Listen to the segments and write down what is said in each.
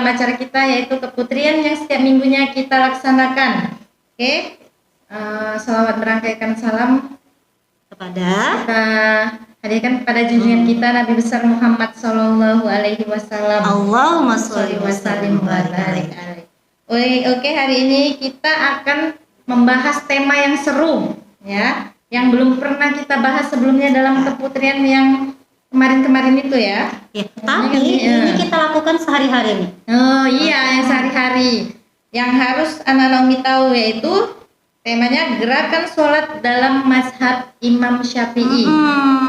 acara kita yaitu keputrian yang setiap minggunya kita laksanakan. Oke, selamat merangkaikan salam kepada kita hadirkan kepada junjungan kita Nabi besar Muhammad Sallallahu Alaihi Wasallam. Allahumma sholli wa Wasallim sallim wa barik. Oke, hari ini kita akan membahas tema yang seru, ya, yang belum pernah kita bahas sebelumnya dalam keputrian yang kemarin-kemarin itu ya. Ya, tapi ini kita lakukan sehari-hari nih. Oh iya, yang sehari-hari. Yang harus anak-anak Umi tahu yaitu temanya gerakan sholat dalam mazhab Imam Syafi'i.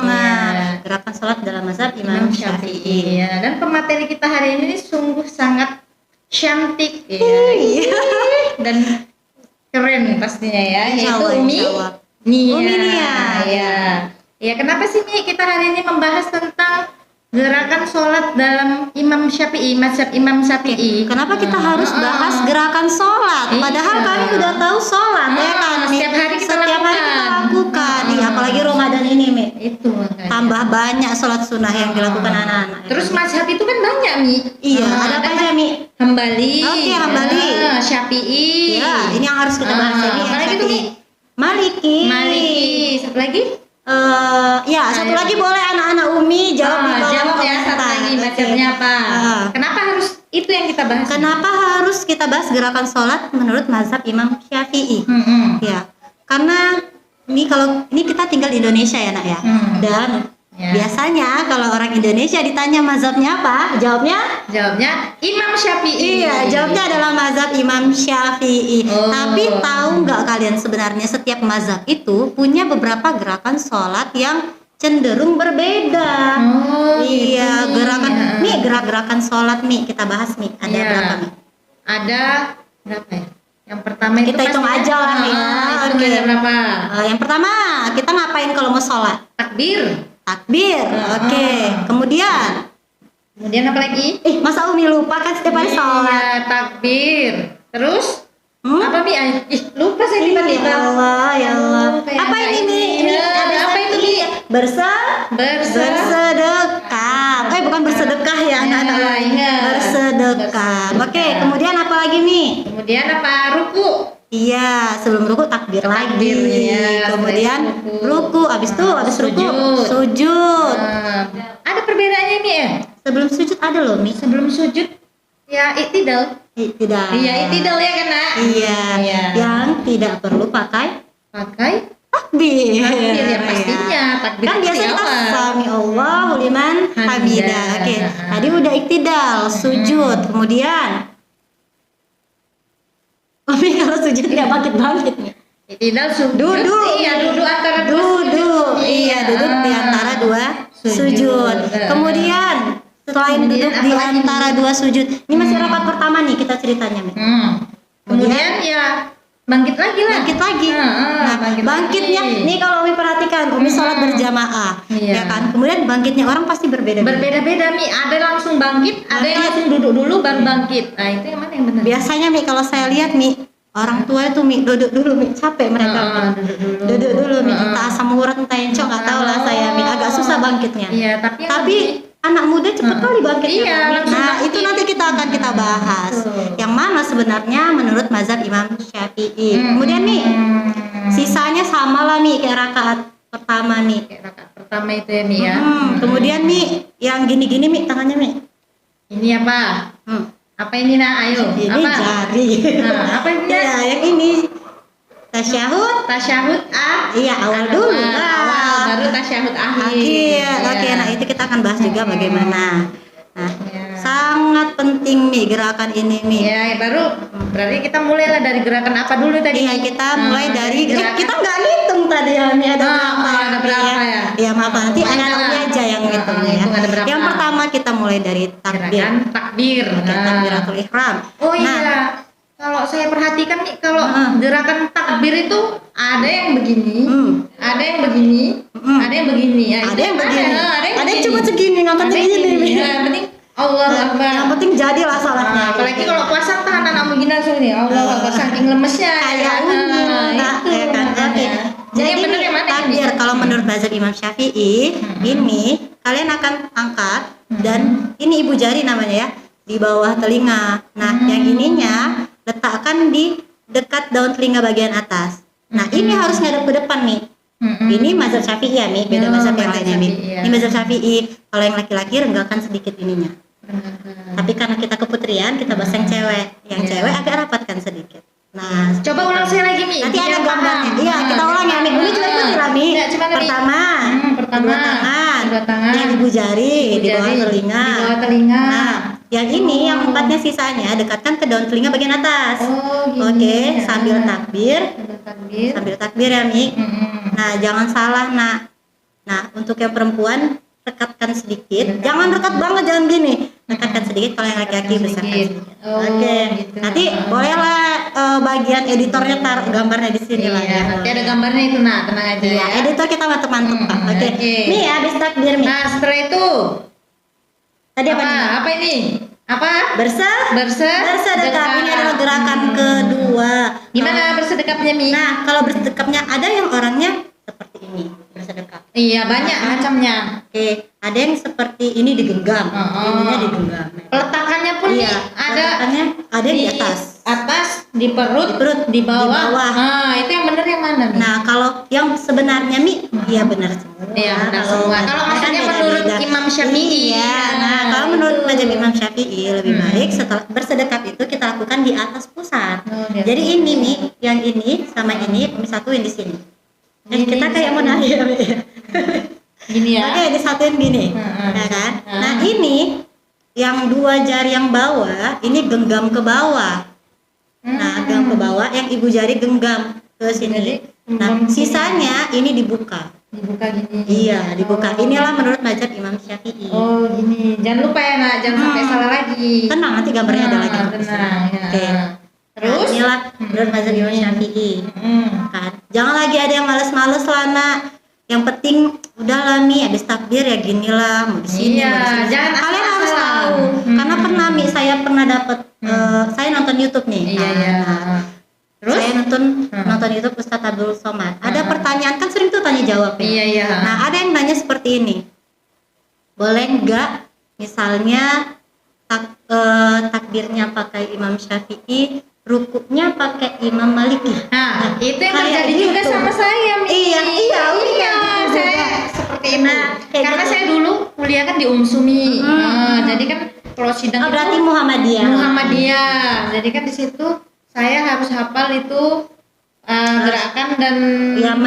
Nah, gerakan sholat dalam mazhab Imam Syafi'i. Ya, dan pemateri kita hari ini sungguh sangat cantik ya. Dan keren pastinya ya, yaitu Umi Nia. Ya, kenapa sih Mi kita hari ini membahas tentang gerakan sholat dalam Imam Syafi'i, mazhab Imam Syafi'i? Kenapa kita harus bahas gerakan sholat? Padahal kami udah tahu sholat ya kan? Setiap hari kita lakukan. Iya, apalagi Ramadan ini Mi. Itu tambah banyak sholat sunnah yang dilakukan anak-anak. Terus mazhab itu kan banyak Mi. Iya, ada apa aja Mi? Hambali. Oke, Hambali. Syafi'i. Ya, ini yang harus kita bahas ini. Apalagi tuh Mi? Maliki. Satu lagi? Ya, satu lagi boleh anak-anak Umi jawab di kolom ya, satu lagi macamnya apa? Kenapa harus itu yang kita bahas? Kenapa harus kita bahas gerakan sholat menurut mazhab Imam Syafi'i? Ya, karena ini kita tinggal di Indonesia ya nak ya. Dan biasanya kalau orang Indonesia ditanya mazhabnya apa, jawabnya Imam Syafi'i. Iya, jawabnya adalah mazhab Imam Syafi'i. Tapi tahu nggak kalian sebenarnya setiap mazhab itu punya beberapa gerakan sholat yang cenderung berbeda. Iya, gerakan nih gerak-gerakan sholat nih kita bahas nih. Ada berapa nih? Ada berapa ya? Yang pertama kita hitung aja lah nih. Oke. Berapa? Yang pertama kita ngapain kalau mau sholat? Takbir. Oke. Kemudian apa lagi? Masa Umi lupa kan setiap hari sholat? Iya, takbir. Terus? Apa Mi? Lupa saya tiba-tiba. Ya Allah. Apa ini Mi? Apa itu Mi? Bersedekah. Bukan bersedekah ya anak-anak lain. Bersedekah. Oke, kemudian apa lagi Mi? Kemudian apa? Ruku. Iya, sebelum ruku takbir lagi. Ya, kemudian ruku, habis ruku sujud. Ada perbedaannya Mi ya? Sebelum sujud ada loh Mi. Sebelum sujud ya iktidal. Iya, iktidal ya kan nak? Iya. Yang tidak perlu pakai takbir ya pastinya. Takbir kan biasa kita sami Allahu liman hamidah. Oke. Tadi udah iktidal, sujud, kemudian Umi kalau sujud nggak bangkit nih. Iktidal sujud. Duduk. Iya, duduk antara dua sujud. Iya, duduk di antara dua sujud. Kemudian selain duduk di antara dua sujud, ini masih rakaat pertama nih kita ceritanya nih. Kemudian ya bangkit lagi lah. Bangkitnya nih kalau Umi perhatikan, Umi sholat berjamaah, ya kan. Kemudian bangkitnya orang pasti berbeda-beda. Berbeda-beda Mi, ada langsung bangkit, ada yang langsung duduk dulu baru bangkit. Nah itu yang mana yang benar? Biasanya Mi kalau saya lihat Mi, orang tua itu Mi duduk dulu Mi, capek mereka. Duduk dulu Mi, entah asam urat entah encok nggak tahu lah saya Mi, agak susah bangkitnya. Iya, tapi anak muda cepet kali bangkitnya. Iya, nah itu nanti kita akan bahas. Yang mana sebenarnya menurut mazhab Imam Syafi'i. Kemudian nih sisanya sama lah nih kayak rakaat pertama nih. Kayak rakaat pertama itu ya Mi ya. Kemudian nih yang gini-gini Mi tangannya Mi. Ini apa? Apa ini nak? Ayo. Ini apa? jari. Apa ini? Ya yang ini. Tasyahud iya awal dulu baru tasyahud akhir. Oke, nah itu kita akan bahas juga bagaimana. Nah, sangat penting Mi gerakan ini Mi. Ya, baru berarti kita mulailah dari gerakan apa dulu tadi? Iya, kita mulai dari kita nggak ngitung tadi ya Mi, ada berapa ya? Ya maaf nanti anak-anaknya aja yang ngitung ya. Yang pertama kita mulai dari takbir. Takbiratul ihram. Oh iya. Kalau saya perhatikan nih, kalau gerakan takbir itu ada yang begini, ada yang begini, ada yang begini, ada yang begini, ada yang cuma segini, ngangkatnya gini. Yang penting Allah Akbar. Yang penting jadilah salatnya. Apalagi kalau puasa tahan anak begini langsung nih, Allah Akbar saking lemesnya. Kayak ya kan. Oke. Jadi benar yang mana takbir kalau menurut mazhab Imam Syafi'i ini kalian akan angkat dan ini ibu jari namanya ya. di bawah telinga. Nah, yang ininya letakkan di dekat daun telinga bagian atas. Nah, ini harus ngadep ke depan nih. Ini mazhab Syafi'i ya nih, beda mazhab yang lainnya nih. Ini mazhab Syafi'i. Kalau yang laki-laki renggangkan sedikit ininya. Tapi karena kita keputrian, kita bahas yang cewek. Yang cewek agak rapatkan sedikit. Nah, coba ulang sekali lagi Mi. nanti ada gambarnya. Iya, kita ulang ya Mi. Ini coba ikuti lah Mi. Pertama, kedua tangan, yang ibu jari di bawah telinga. Di bawah telinga. Nah, yang ini yang empatnya sisanya dekatkan ke daun telinga bagian atas. Oke, sambil takbir. Sambil takbir ya Mi. Nah, jangan salah nak. Nah, untuk yang perempuan rekatkan sedikit. Jangan rekat banget, jangan gini. Rekatkan sedikit, kalau yang laki-laki besarkan sedikit. Oke. Gitu. Nanti bolehlah bagian editornya taruh gambarnya di sini lah. Iya, nanti ada gambarnya itu nak, tenang aja Iya, ya. editor kita mantep-mantep Pak. Oke. Mi habis takbir Mi. Nah, setelah itu Tadi apa nih? apa ini? Apa? Bersedekap. Ini adalah gerakan kedua. Gimana bersedekapnya Mi? Nah, kalau bersedekapnya ada yang orangnya seperti ini, bersedekap. Iya, banyak macamnya. Oke, ada yang seperti ini digenggam, ininya digenggam. Peletakannya pun Iya, peletakannya ada yang di atas, di perut, di bawah. Nah, itu yang benar yang mana Mi? Nah, kalau yang sebenarnya Mi, iya benar semua. Iya, benar semua. Kalau maksudnya menurut Imam Syafi'i. Iya, nah kalau menurut mazhab Imam Syafi'i lebih baik setelah bersedekap itu kita lakukan di atas pusat. Jadi ini Mi, yang ini sama ini disatuin di sini. Dan kita kayak mau nari ya Mi. Gini ya. Oke, disatuin gini. Ya kan? Nah, ini yang dua jari yang bawah ini genggam ke bawah. Nah, genggam ke bawah, yang ibu jari genggam ke sini. Nah, sisanya ini dibuka. Dibuka gini. Iya, dibuka. Inilah menurut mazhab Imam Syafi'i. Oh, gini. Jangan lupa ya, nak, jangan sampai salah lagi. Tenang, nanti gambarnya ada lagi. Tenang. Ya. Oke. Terus inilah menurut mazhab Imam Syafi'i. Kan. Jangan lagi ada yang males-males lah, nak. Yang penting udah lah Mi, habis takbir ya ginilah, mau di sini, mau di sini. Jangan Kalian harus tahu. Karena pernah Mi, saya pernah dapat saya nonton YouTube nih. Iya. Terus saya nonton YouTube Ustadz Abdul Somad. Ada pertanyaan, kan sering tuh tanya jawab ya. Iya. Nah, ada yang nanya seperti ini. Boleh enggak misalnya takbirnya pakai Imam Syafi'i, rukuknya pakai Imam Maliki? Nah, itu yang kayak terjadi juga gitu. sama saya Mi. Iya, Saya seperti itu. Karena gitu. saya dulu kuliah kan di Umsumi. Jadi kan kalau sidang itu berarti Muhammadiyah. Jadi kan di situ saya harus hafal itu gerakan dan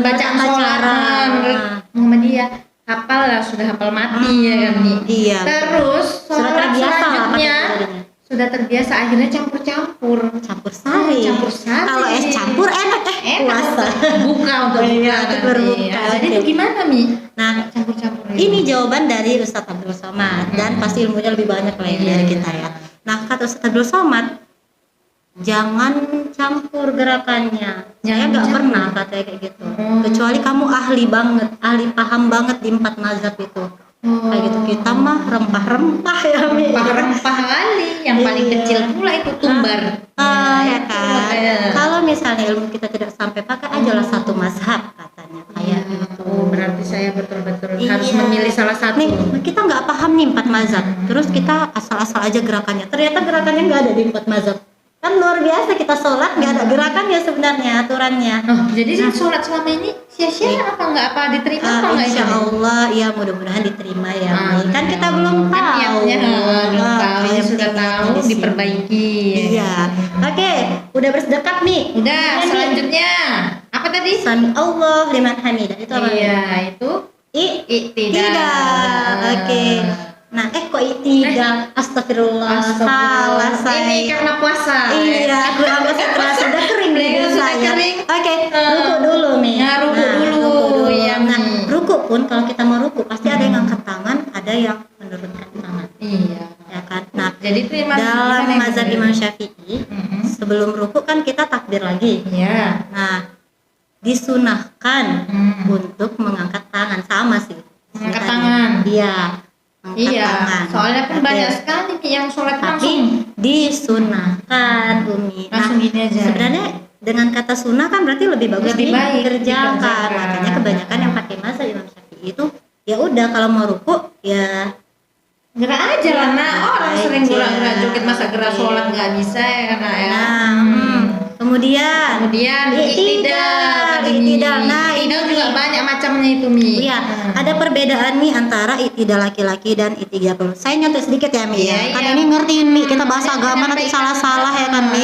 bacaan sholat menurut Muhammadiyah. Hafal lah, sudah hafal mati ya kan nih. Iya. Terus Sudah sholat terbiasa selanjutnya sudah terbiasa, akhirnya campur sari. Kalau es campur enak puasa. Buka untuk buka. Berbuka. Jadi itu gimana Mi? Nah, Campur-campur ini jawaban dari Ustadz Abdul Somad dan pasti ilmunya lebih banyak lah ya dari kita ya. Nah, kata Ustadz Abdul Somad, jangan campur gerakannya. Saya nggak pernah katanya kayak gitu. Kecuali kamu ahli paham banget di 4 mazhab itu. Kayak gitu, kita mah rempah-rempah ya Mi. Rempah kali, yang paling kecil pula itu tumbar. Ya kan. Kalau misalnya ilmu kita tidak sampai, pakai aja lah satu mazhab katanya kayak gitu. Berarti saya betul-betul harus memilih salah satu. Nih, kita nggak paham nih 4 mazhab. Terus kita asal-asal aja gerakannya. Ternyata gerakannya nggak ada di 4 mazhab. Kan luar biasa, kita sholat nggak ada gerakannya sebenarnya, aturannya. Jadi sholat selama ini sia-sia apa diterima apa nggak? Insya Allah ya, mudah-mudahan diterima ya. Kan kita belum tahu. Ini sudah tahu, diperbaiki. Iya. Oke, udah bersedekap nih. Udah. Selanjutnya apa tadi? Sami Allah liman hamidah. Itu apa? Iya, itu Iktidal. Oke. Nah, kok iktidal? Astagfirullah. Salah saya. Ini karena puasa. Iya, kurang keras, sudah kering nih saya. Oke, ruku dulu nih. Ruku dulu. Nah, ruku pun kalau kita mau ruku pasti ada yang angkat tangan, ada yang menurunkan tangan. Iya. Ya kan? Nah, jadi itu dalam mazhab Imam Syafi'i, sebelum ruku kan kita takbir lagi. Iya. Nah, disunahkan untuk mengangkat tangan, sama sih. Mengangkat tangan. Iya. Tangan. Soalnya pun banyak sekali yang sholat langsung disunahkan, Umi. Langsung gini aja. Sebenarnya dengan kata sunnah kan berarti lebih bagus dikerjakan. Makanya kebanyakan yang pakai mazhab Imam Syafi'i itu ya udah kalau mau ruku ya Gerak aja lah, nah orang sering gerak-gerak joget, masa gerak sholat nggak bisa ya nak ya. Kemudian iktidal. Nah, Iktidal juga banyak macamnya itu Mi. Iya, ada perbedaan nih antara iktidal laki-laki dan iktidal perempuan. Saya nyontek sedikit ya Mi. Iya, Kan iya. ini ngertiin Mi, kita bahas agama nanti salah-salah ya kan Mi.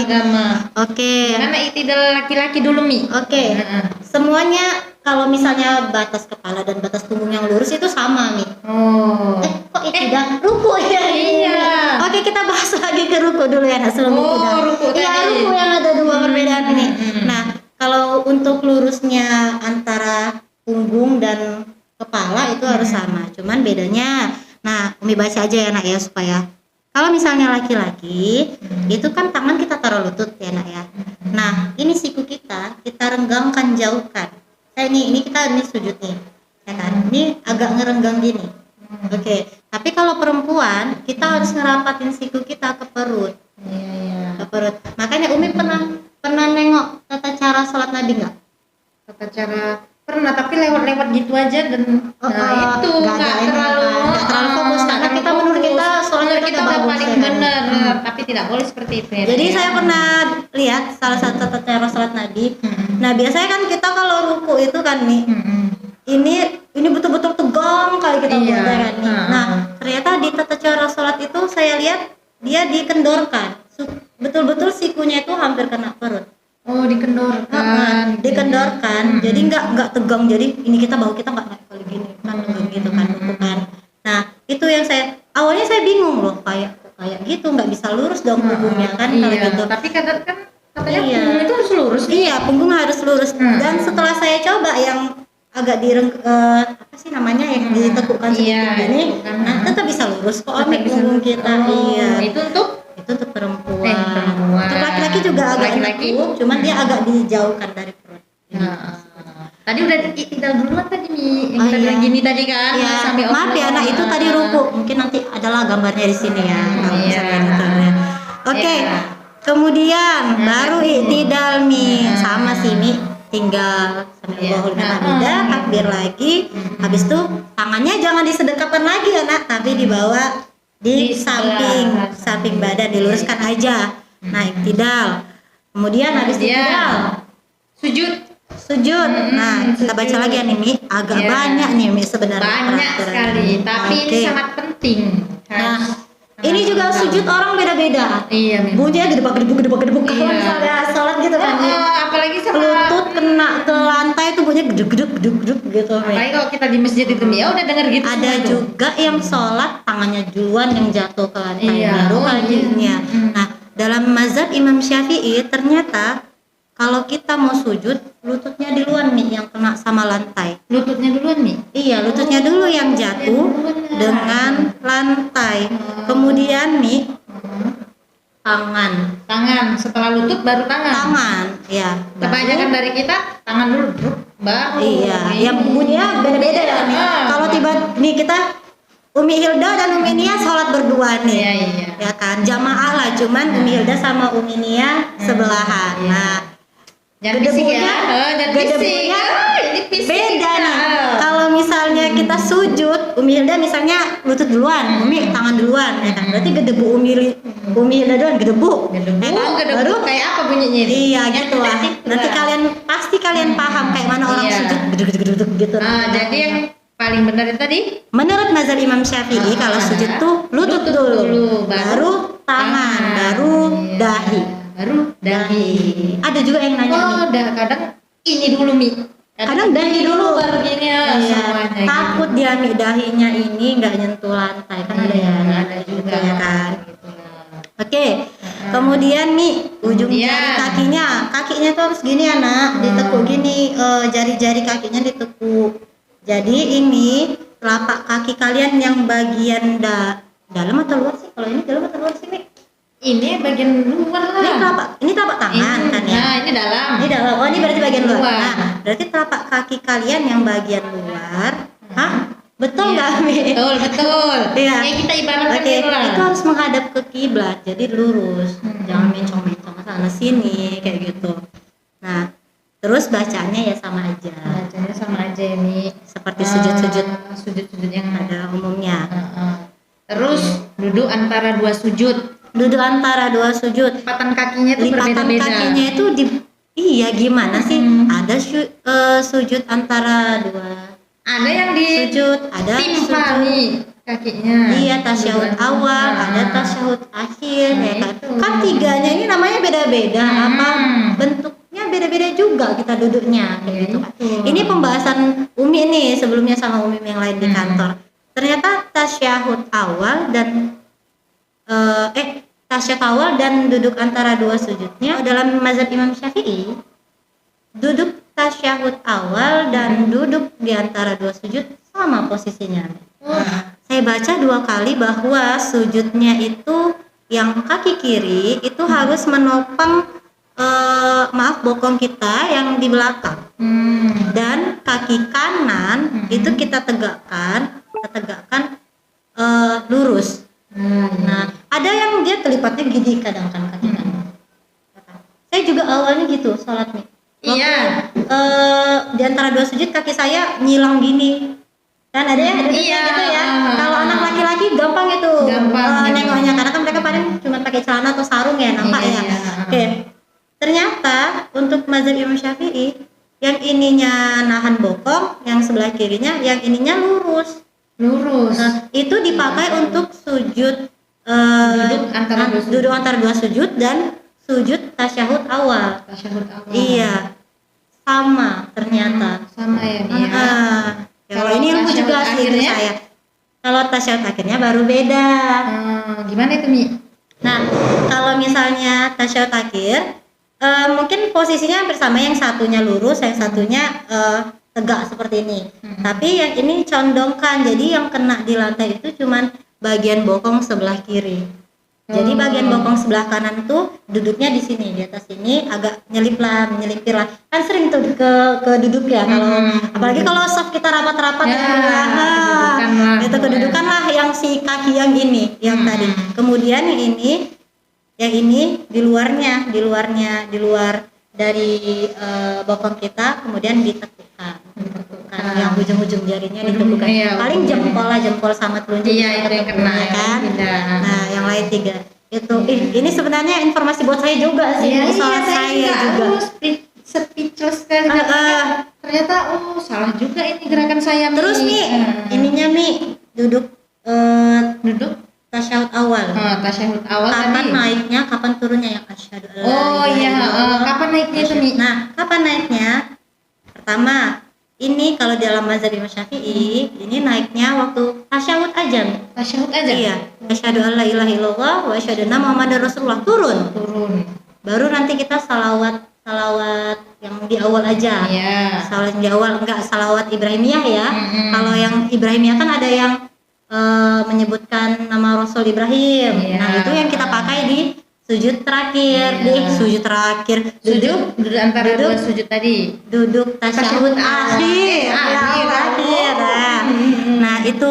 Oke. Karena iktidal laki-laki dulu Mi. Oke. Semuanya kalau misalnya batas kepala dan batas punggung yang lurus itu sama Mi. Oh. Kok iktidal? Ruku ya. Iya. Oke, kita bahas lagi ke ruku dulu ya, sebelum iktidal. Ruku Iya, tadi. ruku yang ada dua perbedaan ini. Nah, kalau untuk lurusnya antara punggung dan kepala itu harus sama, cuman bedanya, nah Umi baca aja ya nak ya, supaya kalau misalnya laki-laki itu kan tangan kita taruh lutut ya nak ya. Nah ini siku kita renggangkan, jauhkan. Ini kita sujud nih ya kan, ini agak ngerenggang gini. Oke. Tapi kalau perempuan kita harus ngerapatin siku kita ke perut. Ke perut. Makanya Umi pernah nengok tata cara sholat Nabi nggak? Tata cara pernah, tapi lewat-lewat gitu aja, dan itu nggak terlalu fokus, karena kita menurut kita sholatnya kita udah paling benar, tapi tidak boleh seperti itu ya. Jadi saya pernah lihat salah satu tata cara sholat Nabi. Nah biasanya kan kita kalau ruku itu kan nih, ini betul-betul tegang kali kita buat kan nih. Nah ternyata di tata cara sholat itu saya lihat dia dikendorkan, betul-betul sikunya itu hampir kena perut. Oh, dikendorkan. Dikendorkan. Jadi nggak tegang. Jadi ini bahu kita nggak naik kali gini kan, gitu kan, bukan. Nah itu yang awalnya saya bingung loh, kayak gitu nggak bisa lurus dong punggungnya kan kalau gitu. Tapi kadang kan katanya punggung itu harus lurus. Iya, punggung harus lurus. Dan setelah saya coba yang agak apa sih namanya, yang ditekukkan sedikit ini, nah tetap bisa lurus kok punggung kita. Iya. Itu untuk perempuan. Untuk laki-laki juga agak nekuk, cuman dia agak dijauhkan dari perut. Tadi udah iktidal duluan tadi Mi, yang tadi gini tadi kan. Iya. Maaf ya anak, itu tadi ruku. Mungkin nanti adalah gambarnya di sini ya. Oke. Kemudian baru iktidal Mi, sama sih Mi. Tinggal Sami'allahul liman hamidah, takbir lagi. Habis itu tangannya jangan disedekapkan lagi anak, tapi dibawa di samping badan, diluruskan aja. Nah iktidal. Kemudian habis iktidal sujud. Nah kita baca lagi ya nih Mi, agak banyak nih Mi sebenarnya, banyak sekali, tapi ini sangat penting. Nah ini juga sujud orang beda-beda. Iya Mi, bunyinya gedebak kalau misalnya sholat gitu kan, apalagi sama lutut kena ke lantai itu bunyinya geduk gitu. Apalagi kalau kita di masjid itu Mi, ya udah dengar gitu. Ada juga yang sholat tangannya duluan yang jatuh ke lantai, baru kakinya. Nah dalam mazhab Imam Syafi'i ternyata kalau kita mau sujud, lututnya duluan nih yang kena sama lantai. Lututnya duluan nih? Iya, lututnya dulu yang jatuh dengan lantai. Kemudian nih tangan. Setelah lutut baru tangan, ya. Kebanyakan dari kita tangan dulu, baru. Iya, yang bunyinya beda-beda ya nih. Kalau tiba nih kita Umi Hilda dan Umi Nia sholat berdua nih, ya kan, jamaah lah, cuman Umi Hilda sama Umi Nia sebelahan. Nah gedebunya beda nih. Kalau misalnya kita sujud, Umi Hilda misalnya lutut duluan, Umi tangan duluan, ya kan? Berarti gedebu Umi Hilda duluan, gedebu, ya kan? Baru kayak apa bunyinya? Iya gitu lah. Nanti pasti kalian paham kayak mana orang sujud gedeg gitu. Jadi yang paling benar itu tadi? Menurut mazhab Imam Syafi'i kalau sujud tuh lutut dulu, baru tangan, baru dahi. Ada juga yang nanya kadang ini dulu Mi, kadang dahi dulu baru gini semuanya. Takut dia Mi dahinya ini nggak nyentuh lantai kan, ada juga ya kan. Oke. Kemudian Mi ujung jari kakinya tuh harus gini anak, ditekuk gini, jari-jari kakinya ditekuk. Jadi ini telapak kaki kalian yang bagian dalam atau luar sih? Kalau ini dalam atau luar sih Mi? Ini bagian luar lah. Ini telapak tangan kan ya? Nah, ini dalam. Ini dalam. Oh, ini berarti bagian luar. Nah, berarti telapak kaki kalian yang bagian luar. Betul nggak, Mi? Betul. Iya. Kita ibaratkan itu harus menghadap ke kiblat, jadi lurus. Jangan mencong-mencong sana sini kayak gitu. Nah, terus bacanya ya sama aja. Bacanya sama aja ya, Mi. Seperti sujud-sujud yang ada umumnya. Terus Duduk antara dua sujud. Duduk antara dua sujud. Lipatan kakinya itu Lipatan berbeda-beda. kakinya itu iya gimana sih? Ada sujud antara dua. Ada yang di Sujud, ada timpa sujud. nih kakinya. Iya, tasyahud awal, ada tasyahud akhir, ya kan? itu. Kan tiganya ini namanya beda-beda, apa bentuknya beda-beda juga kita duduknya, kayak gitu kan. Ini pembahasan Umi nih sebelumnya sama Umi yang lain di kantor. Ternyata tasyahud awal dan tasyahud awal dan duduk antara dua sujudnya dalam mazhab Imam Syafi'i, duduk tasyahud awal dan duduk di antara dua sujud sama posisinya. Saya baca 2 kali bahwa sujudnya itu yang kaki kiri itu harus menopang bokong kita yang di belakang. Dan kaki kanan itu kita tegakkan lurus. Nah, ada yang dia kelipatnya gini kadang kan kaki kanan. Saya juga awalnya gitu sholat nih. Iya. Di antara dua sujud kaki saya nyilang gini. Kan ada yang Iya. gitu ya. Kalau anak laki-laki gampang itu. Gampang, nengoknya karena kan mereka paling cuma pakai celana atau sarung ya, nampak Iya, ya. iya. Oke. Ternyata untuk mazhab Imam Syafi'i yang ininya nahan bokong, yang sebelah kirinya yang ininya lurus. Nah, itu dipakai untuk sujud duduk antara dua sujud dan sujud tasyahud awal. Iya, sama ternyata. Sama ya nih ya. Kalau ini ilmu juga sih itu akhirnya? saya. Kalau tasyahud akhirnya baru beda. Gimana itu Mi? Nah, kalau misalnya tasyahud akhir, mungkin posisinya hampir sama, yang satunya lurus, yang satunya tegak seperti ini. Tapi yang ini condongkan, jadi yang kena di lantai itu cuman bagian bokong sebelah kiri. Jadi bagian bokong sebelah kanan tuh duduknya di sini, di atas ini agak nyelipir lah. Kan sering tuh ke duduk ya, kalau apalagi kalau soft kita rapat-rapat itu kedudukan lah yang si kaki yang ini, yang tadi. Kemudian yang ini di luar dari bokong kita, kemudian ditegukan yang ujung-ujung jarinya ditegukan. Paling jempol sama telunjuk. Iya, itu yang kena kan. Nah, yang lain 3 itu. Ini sebenarnya informasi buat saya juga sih. Soal saya juga. Speechless sekali. Ternyata salah juga ini gerakan saya. Terus nih, ininya nih duduk tasyahud awal. Tasyahud awal kapan tadi. naiknya, kapan turunnya yang asyhadu alla Oh ilaha iya, illallah. kapan naiknya itu Mi? Nah, kapan naiknya? Pertama, ini kalau dalam mazhab Imam Syafi'i, ini naiknya waktu tasyahud aja. Tasyahud aja. Iya, asyhadu alla ilaha illallah wa asyhadu anna muhammadar rasulullah turun. Baru nanti kita salawat yang di awal aja. Iya. Salawat yang di awal, enggak salawat Ibrahimiyah ya. Kalau yang Ibrahimiyah kan ada yang menyebutkan nama Rasul Ibrahim. Iya. Nah, itu yang kita pakai di sujud terakhir. Duduk antara dua sujud tadi. Duduk tasyahud akhir. Nah, itu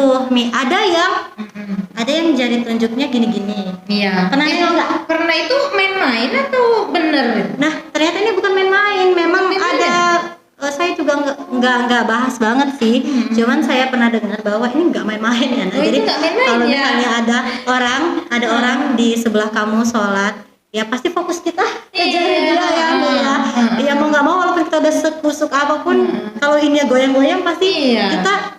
ada yang jari tunjuknya gini-gini. Iya. Pernah nengok nggak? Pernah itu main-main atau bener? Nah, ternyata ini bukan main-main. Memang ada. Saya juga nggak bahas banget sih. Cuman saya pernah dengar bahwa ini nggak main-main ya. Nah, jadi kalau misalnya ada orang di sebelah kamu sholat, ya pasti fokus kita kejar dia ya. Ya mau nggak mau walaupun kita udah sekusuk apapun, kalau ini goyang-goyang pasti kita.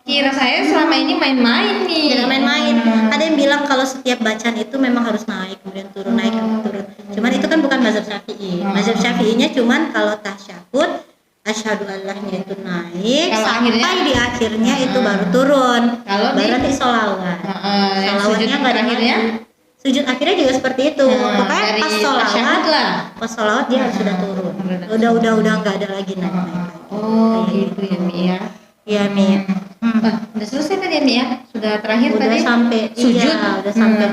Kira saya selama ini main-main nih. Tidak main-main. Ada yang bilang kalau setiap bacaan itu memang harus naik kemudian turun, naik kemudian turun. Cuman itu kan bukan mazhab Syafi'i. Mazhab Syafi'inya cuman kalau tasyahud asyhadu allahnya itu naik kalau sampai di akhirnya itu baru turun. Kalau baru nanti sholawat. Sholawatnya nggak akhirnya. Sujud akhirnya juga seperti itu. Pokoknya pas sholawat dia harus sudah turun. Udah nggak ada lagi naik. Gitu ya Mi ya. Iya Mi. Udah selesai tadi ya Mi ya? Sudah terakhir udah tadi? Sampai sujud? Iya, udah sampai.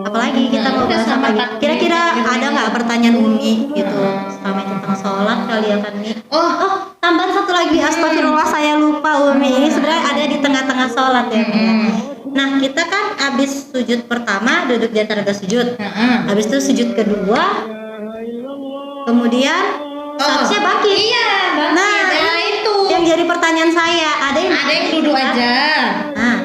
Apalagi kita mau bahas apa lagi? Kira-kira ada nggak pertanyaan Umi gitu sama tentang sholat kali ya kan Mi? Oh, tambahan satu lagi, astagfirullah saya lupa Umi. Ini sebenarnya ada di tengah-tengah sholat ya Mi. Nah, kita kan abis sujud pertama duduk di antara dua sujud. Habis itu sujud kedua, kemudian seharusnya bangkit. Iya, bangkit. Nah, itu yang jadi pertanyaan saya, ada yang duduk aja.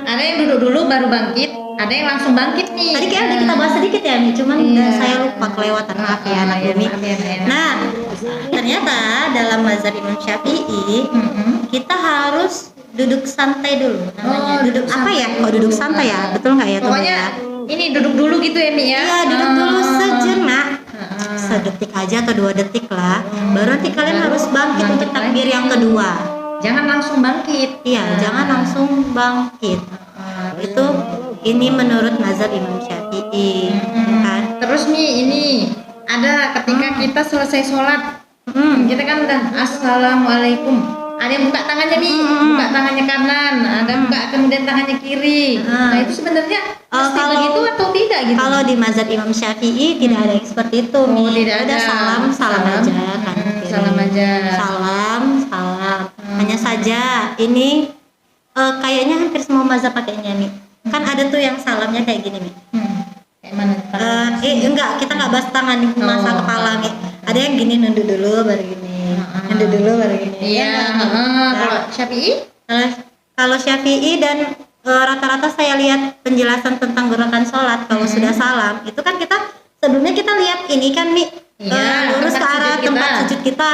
Ada yang duduk dulu baru bangkit. ada yang langsung bangkit nih. Tadi kayak udah kita bahas sedikit ya Mi, cuman saya lupa kelewatan, maaf ya anak Mi. Nah, ternyata dalam mazhab Imam Syafi'i kita harus duduk santai dulu namanya. Duduk apa ya? Kok duduk santai ya? Betul nggak ya teman Pokoknya ya? ini duduk dulu gitu ya Mi ya? Iya, duduk dulu sejenak. Sedetik aja atau 2 detik lah. Baru nanti kalian harus bangkit untuk takbir yang kedua. Jangan langsung bangkit. Iya, jangan langsung bangkit. Itu ini menurut mazhab Imam Syafi'i, kan? Terus Mi, ini ada ketika kita selesai sholat, kita kan udah assalamualaikum. Ada yang buka tangannya Mi, buka tangannya kanan, ada buka kemudian tangannya kiri. Nah itu sebenarnya mesti begitu atau tidak gitu? Kalau di mazhab Imam Syafi'i tidak ada yang seperti itu Mi. Tidak ada salam aja kan. Salam aja. Salam. Hanya saja ini kayaknya hampir semua mazhab pakainya Mi. Kan ada tuh yang salamnya kayak gini Mi. Kayak mana? Enggak, kita nggak bahas tangan nih, masa kepala Mi. Ada yang gini nunduk dulu baru gini. Nunduk dulu baru gini. Iya. Kalau Syafi'i? Kalau Syafi'i dan rata-rata saya lihat penjelasan tentang gerakan sholat kalau sudah salam itu kan kita sebelumnya kita lihat ini kan Mi, lurus ke arah tempat sujud kita.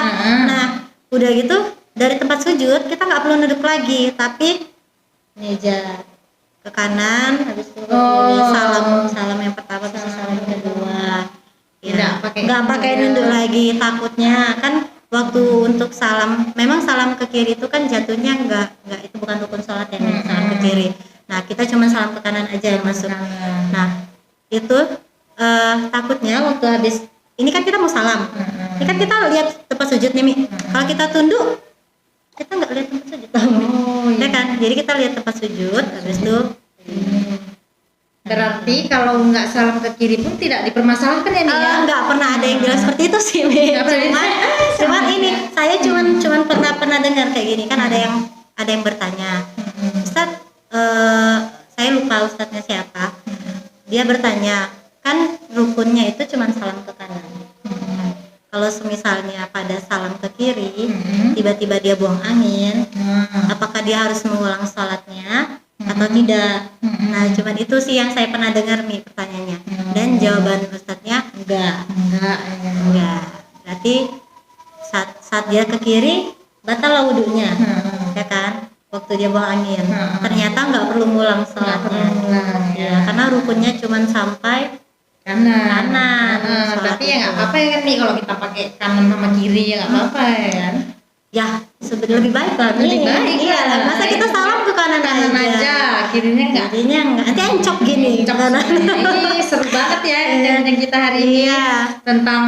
Nah udah gitu dari tempat sujud kita nggak perlu duduk lagi, tapi meja ke kanan, habis itu salam yang pertama, terus salam yang kedua. Ya, nggak pakai nunduk lagi, takutnya kan waktu untuk salam, memang salam ke kiri itu kan jatuhnya nggak itu bukan rukun sholat ya, salam ke kiri. Nah kita cuma salam ke kanan aja yang masuk. Nah itu takutnya waktu habis ini kan kita mau salam, ini kan kita lihat tempat sujud nih Mi. Kalau kita tunduk kita nggak lihat tempat sujud, ya kan? Jadi kita lihat tempat sujud, habis itu. Berarti kalau nggak salam ke kiri pun tidak dipermasalahkan ya Mi ya? Nggak pernah ada yang bilang seperti itu sih Mi. Cuman ini saya cuman pernah dengar kayak gini kan, ada yang bertanya, Ustaz, saya lupa ustadznya siapa, dia bertanya kan rukunnya itu cuman salam ke kanan. Kalau misalnya pada salam ke kiri tiba-tiba dia buang angin, apakah dia harus mengulang sholatnya atau tidak? Nah cuman itu sih yang saya pernah dengar nih pertanyaannya, dan jawaban ustadznya enggak. Berarti saat dia ke kiri batal wudunya, ya kan, waktu dia buang angin. Ternyata nggak perlu ngulang sholatnya, ya, karena rukunnya cuman sampai kanan. Berarti ya nggak apa-apa ya kan nih kalau kita pakai kanan sama kiri ya nggak apa-apa ya kan? Ya sebenarnya lebih baik lah. Lebih baik iya lah. Masa kita salam ke kanan aja, kirinya nggak? Kirinya nggak. Nanti encok gini. Ini seru banget ya yang kita hari ini tentang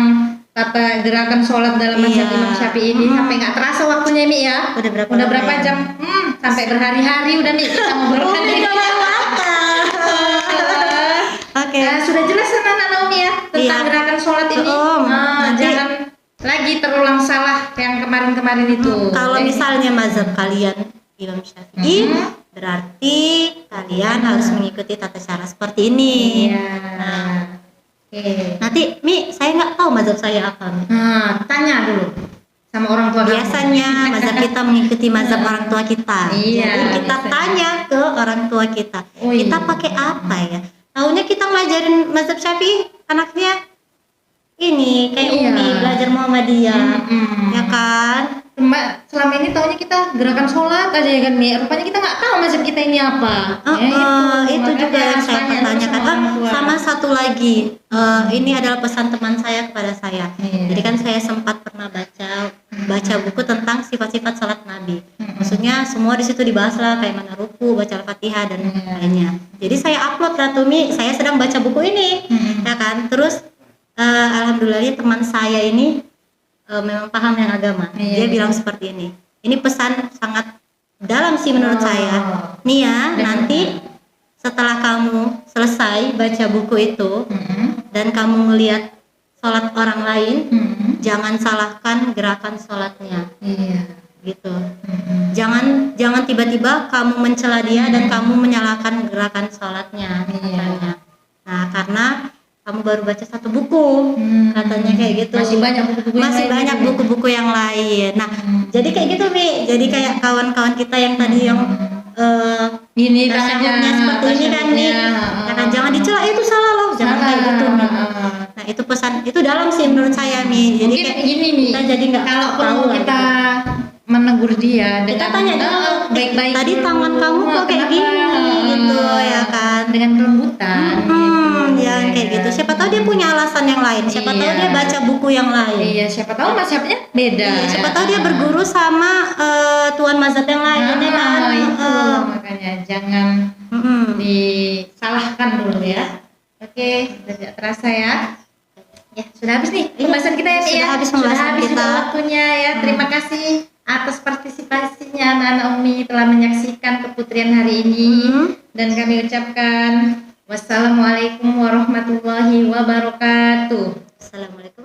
tata gerakan sholat dalam mazhab Imam Syafi'i ini. Sampai nggak terasa waktunya Mi ya? Udah berapa jam? Sampai berhari-hari udah Mi kita ngobrol. Oke. Sudah jelas kan Anak Naomi ya tentang gerakan sholat ini. Jangan lagi terulang salah yang kemarin-kemarin itu. Kalau misalnya mazhab kalian Imam Syafi'i, berarti kalian harus mengikuti tata cara seperti ini. Nah, nanti Mi, saya nggak tahu mazhab saya apa. Tanya dulu sama orang tua. Biasanya mazhab kita mengikuti mazhab orang tua kita. Jadi kita tanya ke orang tua kita. Kita pakai apa ya? Taunya kita ngajarin mazhab Syafi'i, anaknya ini kayak Umi belajar Muhammadiyah, ya kan? Mbak, selama ini taunya kita gerakan sholat aja ya kan Mi. Rupanya kita nggak tahu mazhab kita ini apa. Itu juga yang saya pertanyakan. Sama satu lagi, ini adalah pesan teman saya kepada saya. Jadi kan saya sempat pernah baca buku tentang sifat-sifat salat Nabi. Maksudnya semua di situ dibahas lah, kayak mana ruku, baca Al-Fatihah dan lainnya. Jadi saya upload lah tuh Mi, saya sedang baca buku ini, ya kan? Terus alhamdulillah teman saya ini memang paham yang agama. Dia bilang seperti ini. Ini pesan sangat dalam sih menurut saya. Nih ya, nanti setelah kamu selesai baca buku itu dan kamu melihat sholat orang lain, jangan salahkan gerakan sholatnya. Gitu. Jangan tiba-tiba kamu mencela dia dan kamu menyalahkan gerakan sholatnya. Nah, karena kamu baru baca satu buku, katanya kayak gitu. Masih banyak buku-buku yang lain. Nah, jadi kayak gitu Mi. Jadi kayak kawan-kawan kita yang tadi yang Gini tasyahudnya seperti ini kan nih, karena jangan dicela itu salah loh, jangan kayak gitu nih. Nah itu pesan itu dalam sih menurut saya nih. Jadi mungkin kayak gini nih, kita jadi nggak kalau tahu perlu lah kita gitu. menegur dia Kita dengan tanya dulu, baik-baik tadi dulu. tangan kamu kok kayak Kenapa? gini gitu ya kan, dengan kelembutan ya kayak gitu. Siapa tahu dia punya alasan yang lain, siapa tahu Iya. dia baca buku yang lain. Iya, siapa tahu mazhabnya beda. Iya, siapa tahu dia berguru sama tuan mazhab yang lain ya kan. Itu makanya jangan disalahkan dulu ya. Oke, tidak terasa ya. Ya, sudah habis nih pembahasan kita ya, Nih, sudah ya. habis Sudah pembahasan habis kita. juga waktunya ya. Terima kasih atas partisipasinya anak-anak Umi telah menyaksikan keputrian hari ini. Dan kami ucapkan wassalamualaikum warahmatullahi wabarakatuh. Assalamualaikum